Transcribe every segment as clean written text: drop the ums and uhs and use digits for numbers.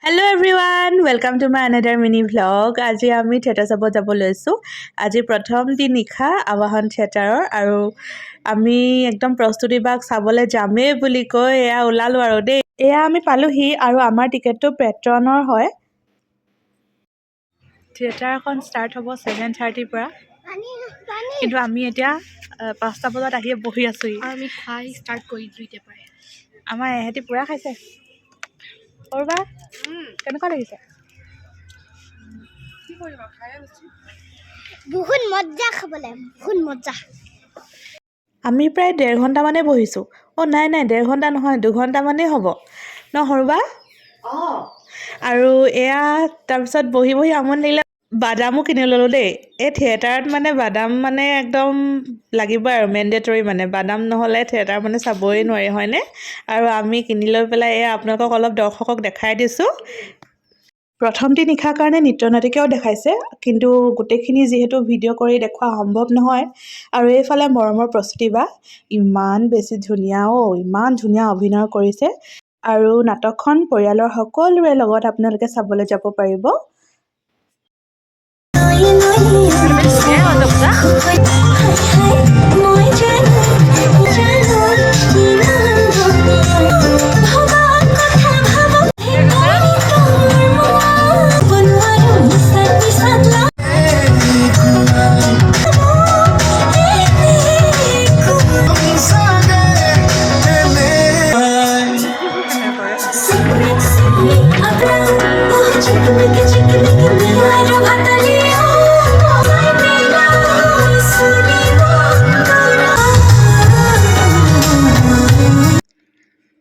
Hello everyone, welcome to my another mini vlog. আজি আমি theatre চাব যাব লৈছোঁ। আজি প্ৰথম দিন নিশা আৱাহন থিয়েটাৰৰ আৰু আমি একদম প্ৰস্তুতি বাক চাবলৈ যামেই বুলি কৈ এয়া ওলালোঁ আৰু দেই। এয়া আমি পালোহি আৰু আমাৰ টিকেটটো পেট্ৰনৰ হয়। থিয়েটাৰখন ষ্টাৰ্ট হ'ব 7:30 পৰা। কিন্তু আমি এতিয়া 5টা বজাত আহি বহি আছোঁহি। আমি খাই ষ্টাৰ্ট কৰিছোঁ এতিয়া প্ৰায়। আমাৰ এহেঁতি পূৰা খাইছে। কৰবা কেনেকুৱা লাগিছে? কি কৰিবা খাই আছো। বহুত মজা খাবলৈ, বহুত মজা। আমি প্ৰায় 1.5 ঘণ্টামানেই বহিছোঁ। নাই 1.5 ঘণ্টা নহয়, 2 ঘণ্টামানেই হ'ব ন সৰুবা? আৰু এয়া তাৰপিছত বহি বহি আমনি লাগিলে বাদামো কিনি ল'লোঁ দেই। এই থিয়েটাৰত মানে বাদাম মানে একদম লাগিবই আৰু মেণ্ডেটৰী মানে বাদাম নহ'লে থিয়েটাৰ মানে চাবই নোৱাৰি হয়নে? আৰু আমি কিনি লৈ পেলাই এয়া আপোনালোকক অলপ দৰ্শকক দেখাই দিছোঁ। প্ৰথমটি নিশাৰ কাৰণে নৃত্য নাটিকাও দেখাইছে, কিন্তু গোটেইখিনি যিহেতু ভিডিঅ' কৰি দেখুওৱা সম্ভৱ নহয়। আৰু এইফালে মৰমৰ প্ৰস্তুতি বা ইমান বেছি ধুনীয়া ইমান ধুনীয়া অভিনয় কৰিছে। আৰু নাটকখন পৰিয়ালৰ সকলোৰে লগত আপোনালোকে চাবলৈ যাব পাৰিব।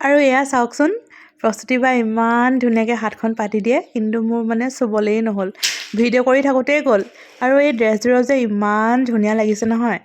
আৰু এয়া চাওকচোন প্ৰস্তুতি বা ইমান ধুনীয়াকৈ হাতখন পাতি দিয়ে, কিন্তু মোৰ মানে চুবলেই নহ'ল, ভিডিঅ' কৰি থাকোঁতেই গ'ল। আৰু এই ড্ৰেছযোৰৰ যে ইমান ধুনীয়া লাগিছে নহয়।